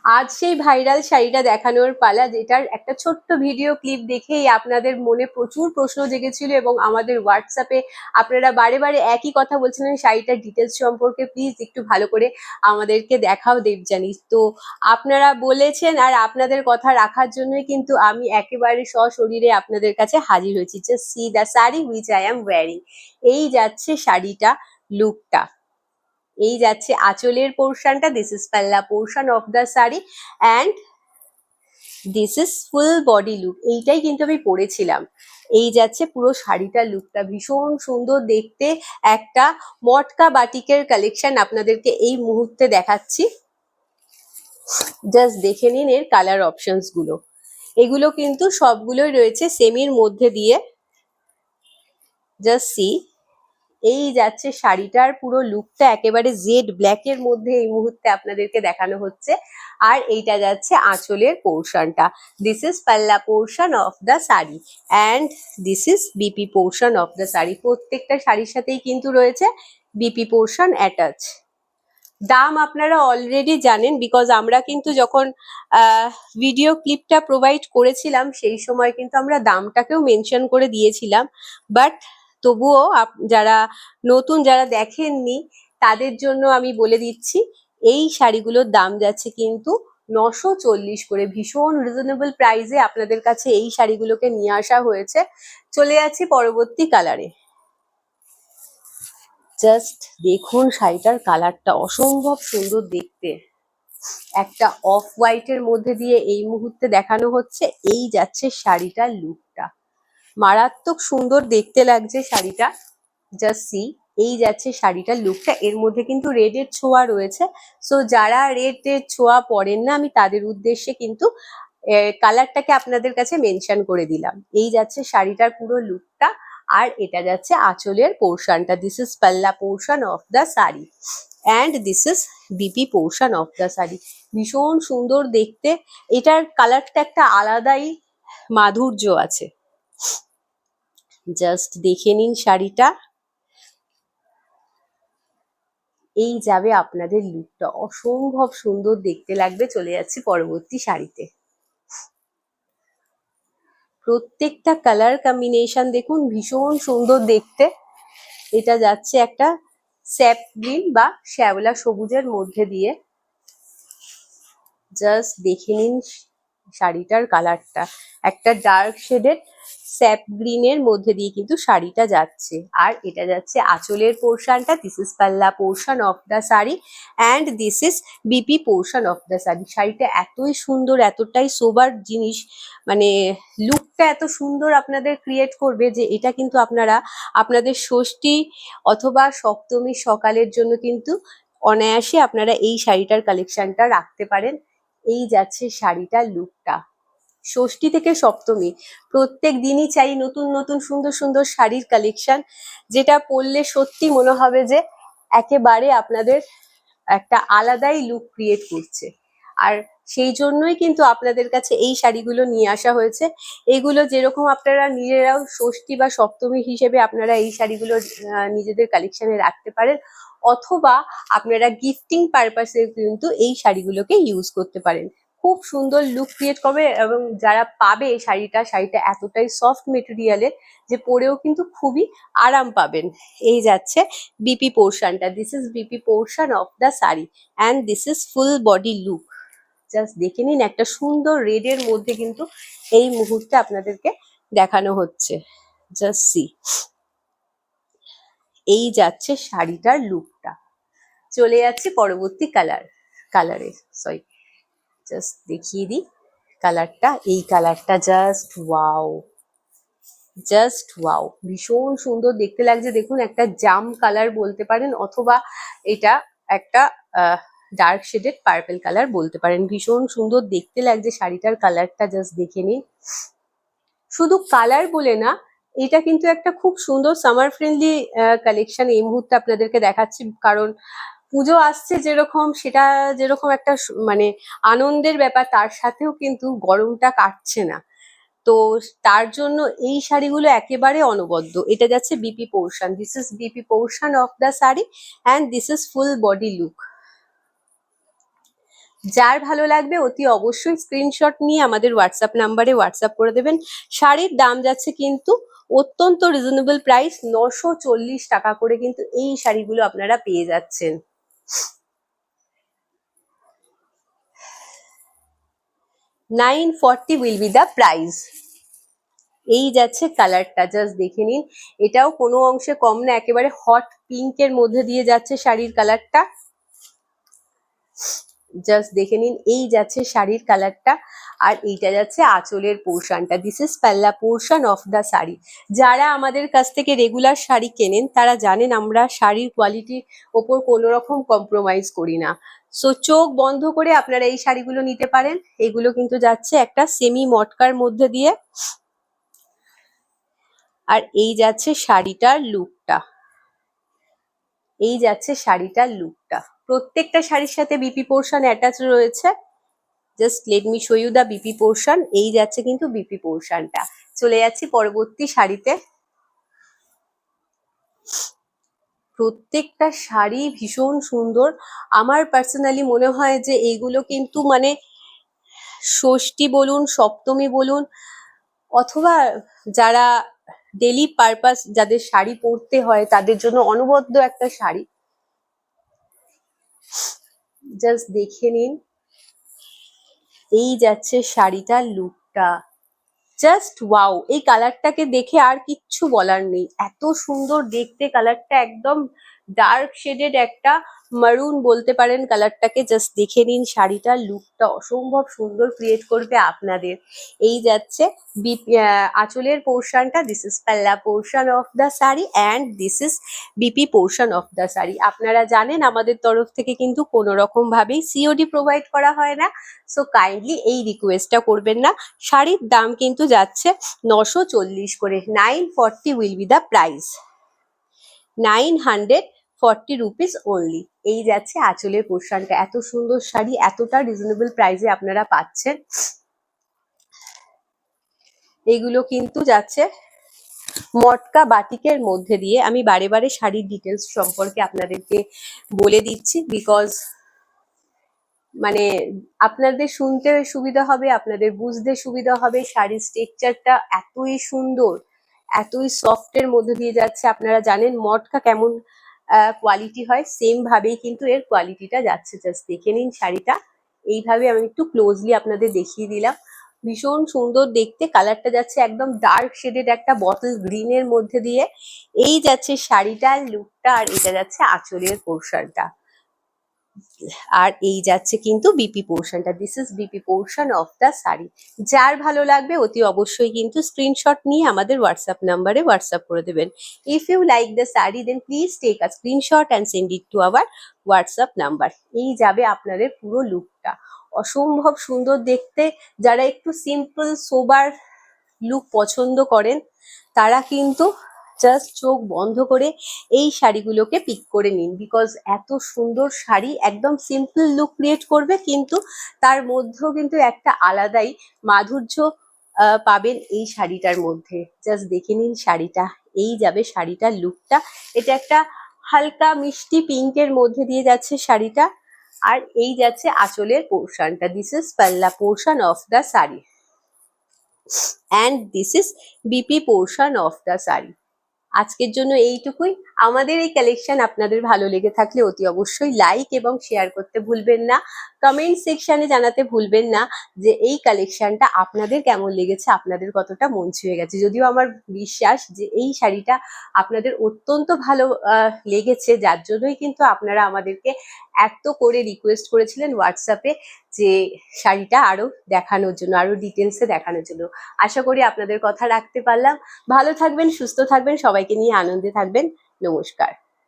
আজ সেই ভাইরাল শাড়িটা দেখানোর পালা, যেটার একটা ছোট্ট ভিডিও ক্লিপ দেখেই আপনাদের মনে প্রচুর প্রশ্ন জেগেছিল এবং আমাদের হোয়াটসঅ্যাপে আপনারা বারে বারে একই কথা বলছিলেন শাড়িটার ডিটেলস সম্পর্কে প্লিজ একটু ভালো করে আমাদেরকে দেখাও দেবযানী। তো আপনারা বলেছেন আর আপনাদের কথা রাখার জন্যই কিন্তু আমি একেবারে সশরীরে আপনাদের কাছে হাজির হয়েছি। Just see the sari which I am wearing. এই যাচ্ছে শাড়িটা, লুকটা। এই যাচ্ছে আঁচলের পোর্শনটা, this is pallu portion of the sari and this is full body look. এইটাই কিন্তু আমি পরেছিলাম। এই যাচ্ছে পুরো শাড়িটার লুকটা, ভীষণ সুন্দর দেখতে। একটা মটকা বাটিকের কালেকশন আপনাদেরকে এই মুহূর্তে দেখাচ্ছি। জাস্ট দেখে নিন এর কালার অপশনস গুলো। এগুলো কিন্তু সবগুলোই রয়েছে সেমির মধ্যে দিয়ে। Just see. এই যাচ্ছে শাড়িটার পুরো লুকটা, একেবারে জেড ব্ল্যাক এর মধ্যে এই মুহূর্তে আপনাদেরকে দেখানো হচ্ছে। আর এইটা যাচ্ছে আঁচলের পোর্শনটা, this is pallu portion of the sari and this is BP portion of the sari. প্রত্যেকটা শাড়ির সাথেই কিন্তু রয়েছে বিপি পোর্শন অ্যাটাচ। দাম আপনারা অলরেডি জানেন, বিকজ আমরা কিন্তু যখন ভিডিও ক্লিপটা প্রোভাইড করেছিলাম সেই সময় কিন্তু আমরা দামটাকেও মেনশন করে দিয়েছিলাম। বাট তবুও যারা নতুন, যারা দেখেননি, তাদের জন্য আমি বলে দিচ্ছি এই শাড়িগুলোর দাম যাচ্ছে কিন্তু 940 করে। ভীষণ রিজনেবল প্রাইসে আপনাদের কাছে এই শাড়িগুলোকে নিয়ে আসা হয়েছে। চলে যাচ্ছি পরবর্তী কালারে। জাস্ট দেখুন শাড়িটার কালারটা অসম্ভব সুন্দর দেখতে। একটা অফ হোয়াইটের মধ্যে দিয়ে এই মুহূর্তে দেখানো হচ্ছে। এই যাচ্ছে শাড়িটার লুকটা, মারাত্মক সুন্দর দেখতে লাগছে শাড়িটা। Just see. এই যাচ্ছে শাড়িটার লুকটা। এর মধ্যে কিন্তু রেডের ছোঁয়া রয়েছে। সো যারা রেডের ছোঁয়া পড়েন না, আমি তাদের উদ্দেশ্যে কিন্তু কালারটাকে আপনাদের কাছে মেনশন করে দিলাম। এই যাচ্ছে শাড়িটার পুরো লুকটা। আর এটা যাচ্ছে আঁচলের পোর্শনটা, this is pallu portion of the sari and this is BP portion of the sari. ভীষণ সুন্দর দেখতে। এটার কালারটা একটা আলাদাই মাধুর্য আছে। জাস্ট দেখে নিন শাড়িটা। এই যাবে আপনাদের লুকটা, অসম্ভব সুন্দর দেখতে লাগবে। চলে যাচ্ছি পরবর্তী শাড়িতে। প্রত্যেকটা কালার কম্বিনেশন দেখুন ভীষণ সুন্দর দেখতে। এটা যাচ্ছে একটা স্যাপ গ্রিন বা শ্যাওলা সবুজের মধ্যে দিয়ে। জাস্ট দেখে নিন শাড়িটার কালারটা, একটা ডার্ক শেডের স্যাপ গ্রিনের মধ্যে দিয়ে কিন্তু শাড়িটা যাচ্ছে। আর এটা যাচ্ছে আঁচলের পোর্শনটা, this is pallu portion of the sari and this is BP portion of the sari. শাড়িটা এতই সুন্দর, এতটাই সোবার জিনিস, মানে লুকটা এত সুন্দর আপনাদের ক্রিয়েট করবে যে এটা কিন্তু আপনারা আপনাদের ষষ্ঠী অথবা সপ্তমী সকালের জন্য কিন্তু অনায়াসে আপনারা এই শাড়িটার কালেকশনটা রাখতে পারেন। এই যাচ্ছে শাড়িটার লুকটা। ষষ্ঠী থেকে সপ্তমী প্রত্যেক দিনই চাই নতুন নতুন সুন্দর সুন্দর শাড়ির কালেকশন, যেটা পরলে সত্যি মনে হবে যে একেবারে আপনাদের একটা আলাদাই লুক ক্রিয়েট করছে। আর সেই জন্যই কিন্তু আপনাদের কাছে এই শাড়িগুলো নিয়ে আসা হয়েছে। এইগুলো যেরকম আপনারা নিজেরাও ষষ্ঠী বা সপ্তমী হিসেবে আপনারা এই শাড়িগুলো নিজেদের কালেকশনে রাখতে পারেন, অথবা আপনারা গিফটিং পারপাসে কিন্তু এই শাড়িগুলোকে ইউজ করতে পারেন। খুব সুন্দর লুক ক্রিয়েট করবে এবং যারা পাবে এই শাড়িটা, শাড়িটা এতটাই সফট মেটেরিয়ালের যে পরেও কিন্তু খুবই আরাম পাবেন। এই যাচ্ছে বিপি পোর্শনটা, this is BP portion of the sari and this is full body look. Just দেখে নিন, একটা সুন্দর রেডের মধ্যে কিন্তু এই মুহূর্তে আপনাদেরকে দেখানো হচ্ছে। Just see. এই যাচ্ছে শাড়িটার লুকটা। চলে যাচ্ছে পরবর্তী কালারে। সরি, জাস্ট দেখিয়ে দিই কালারটা। এই কালারটা জাস্ট ওয়াও, জাস্ট ওয়াও, ভীষণ সুন্দর দেখতে লাগছে। দেখুন একটা জাম কালার বলতে পারেন, অথবা এটা একটা ডার্ক শেডেড পার্পল কালার বলতে পারেন। ভীষণ সুন্দর দেখতে লাগছে শাড়িটার কালারটা, জাস্ট দেখে নিন। শুধু কালার বলে না, এটা কিন্তু একটা খুব সুন্দর সামার ফ্রেন্ডলি কালেকশন এই মুহূর্তে আপনাদেরকে দেখাচ্ছি। কারণ পুজো আসছে যেরকম, সেটা যেরকম একটা মানে আনন্দের ব্যাপার, তার সাথেও কিন্তু গরমটা কাটছে না। তো তার জন্য এই শাড়িগুলো একেবারে অনবদ্য। এটা যাচ্ছে BP portion, this is BP portion of the sari and this is full body look. যার ভালো লাগবে অতি অবশ্যই স্ক্রিনশট নিয়ে আমাদের হোয়াটসঅ্যাপ নাম্বারে হোয়াটসঅ্যাপ করে দেবেন। শাড়ির দাম যাচ্ছে কিন্তু অত্যন্ত রিজনেবল প্রাইস, 940 টাকা করে কিন্তু এই শাড়িগুলো আপনারা পেয়ে যাচ্ছেন। 940 উইল বি দ্য প্রাইস। এই যাচ্ছে কালারটা, জাস্ট দেখে নিন, এটাও কোনো অংশে কম না, একেবারে হট পিঙ্কের মধ্যে দিয়ে যাচ্ছে শাড়ির কালারটা। জাস্ট দেখে নিন, এই যাচ্ছে শাড়ির কালারটা, আর এইটা যাচ্ছে আঁচলের পোর্শনটা। This is pallu portion of the sari. যারা আমাদের কাছ থেকে রেগুলার শাড়ি কেনেন তারা জানেন আমরা শাড়ির কোয়ালিটির ওপর কোনো রকম কম্প্রোমাইজ করি না। সো চোখ বন্ধ করে আপনারা এই শাড়িগুলো নিতে পারেন। এগুলো কিন্তু যাচ্ছে একটা সেমি মটকার মধ্যে দিয়ে, আর এই যাচ্ছে শাড়িটার লুকটা। এই যাচ্ছে শাড়িটার লুকটা। প্রত্যেকটা শাড়ির সাথে বিপি পোর্শন অ্যাটাচ রয়েছে। Just let me show you the BP portion. এই যাচ্ছে কিন্তু বিপি পোর্শনটা। চলে যাচ্ছি পরবর্তী শাড়িতে। প্রত্যেকটা শাড়ি ভীষণ সুন্দর। আমার পার্সোনালি মনে হয় যে এইগুলো কিন্তু মানে ষষ্ঠী বলুন, সপ্তমী বলুন, অথবা যারা ডেলি পারপাস যাদের শাড়ি পরতে হয় তাদের জন্য অনবদ্য একটা শাড়ি। জাস্ট দেখে নিন, এই যাচ্ছে শাড়িটার লুকটা। জাস্ট ওয়াও, এই কালারটাকে দেখে আর কিচ্ছু বলার নেই, এত সুন্দর দেখতে কালারটা, একদম ডার্ক শেডেড একটা মারুন বলতে পারেন কালারটাকে। জাস্ট দেখে নিন শাড়িটার লুকটা, অসম্ভব সুন্দর ক্রিয়েট করবে আপনাদের। এই যাচ্ছে আঁচলের পোর্শনটা। This is pallu portion of the sari and this is BP portion of the sari. আপনারা জানেন আমাদের তরফ থেকে কিন্তু কোনো রকম ভাবেই সিওডি প্রোভাইড করা হয় না, সো কাইন্ডলি এই রিকোয়েস্টটা করবেন না। শাড়ির দাম কিন্তু যাচ্ছে 940 করে। 940 will be the price. 940 rupees only. এই যাচ্ছে আঁচলের পোর্শনটা। এত সুন্দর শাড়ি এতটা রিজনেবল প্রাইসে আপনারা পাচ্ছেন। এগুলো কিন্তু যাচ্ছে মটকা বাটিকের মধ্যে দিয়ে। আমি বারে বারে শাড়ির ডিটেলস সম্পর্কে আপনাদেরকে বলে দিচ্ছি, বিকজ মানে আপনাদের শুনতে সুবিধা হবে, আপনাদের বুঝতে সুবিধা হবে। শাড়ির স্ট্রাকচারটা এতই সুন্দর, এতই সফটের মধ্যে দিয়ে যাচ্ছে। আপনারা জানেন মটকা কেমন কোয়ালিটি হয়, সেম ভাবেই কিন্তু এর কোয়ালিটিটা যাচ্ছে। জাস্ট দেখে নিন শাড়িটা। এইভাবে আমি একটু ক্লোজলি আপনাদের দেখিয়ে দিলাম। ভীষণ সুন্দর দেখতে, কালারটা যাচ্ছে একদম ডার্ক শেডেড একটা বটল গ্রিনের মধ্যে দিয়ে। এই যাচ্ছে শাড়িটার লুকটা, আর এটা যাচ্ছে আঁচলের পোর্শনটা, আর এই যাচ্ছে কিন্তু বিপি পোর্শনটা। This is BP portion of the sari. যার ভালো লাগবে অতি অবশ্যই কিন্তু স্ক্রিনশট নিয়ে আমাদের হোয়াটসঅ্যাপ নাম্বারে হোয়াটসঅ্যাপ করে দেবেন। If you like the sari then please take a screenshot and send it to our WhatsApp number. এই যাবে আপনাদের পুরো লুকটা, অসম্ভব সুন্দর দেখতে। যারা একটু সিম্পল সোবার লুক পছন্দ করেন তারা কিন্তু জাস্ট চোখ বন্ধ করে এই শাড়িগুলোকে পিক করে নিন, বিকজ এত সুন্দর শাড়ি একদম সিম্পল লুক ক্রিয়েট করবে, কিন্তু তার মধ্যেও কিন্তু একটা আলাদাই মাধুর্য পাবেন এই শাড়িটার মধ্যে। জাস্ট দেখে নিন শাড়িটা। এই যাবে শাড়িটার লুকটা। এটা একটা হালকা মিষ্টি পিঙ্কের মধ্যে দিয়ে যাচ্ছে শাড়িটা, আর এই যাচ্ছে আঁচলের পোর্শনটা। This is pallu portion of the sari and this is BP portion of the sari. আজকের জন্য এইটুকুই। আমাদের এই কালেকশন আপনাদের ভালো লেগে থাকলে অতি অবশ্যই লাইক এবং শেয়ার করতে ভুলবেন না। কমেন্ট সেকশনে জানাতে ভুলবেন না যে এই কালেকশনটা আপনাদের কেমন লেগেছে, আপনাদের কতটা মন ছুঁয়ে গেছে। যদিও আমার বিশ্বাস যে এই শাড়িটা আপনাদের অত্যন্ত ভালো লেগেছে, যার জন্যই কিন্তু আপনারা আমাদেরকে এত করে রিকোয়েস্ট করেছিলেন হোয়াটসঅ্যাপে যে শাড়িটা আরো দেখানোর জন্য, আরো ডিটেলসে দেখানোর জন্য। আশা করি আপনাদের কথা রাখতে পারলাম। ভালো থাকবেন, সুস্থ থাকবেন, সবাইকে নিয়ে আনন্দে থাকবেন। নমস্কার।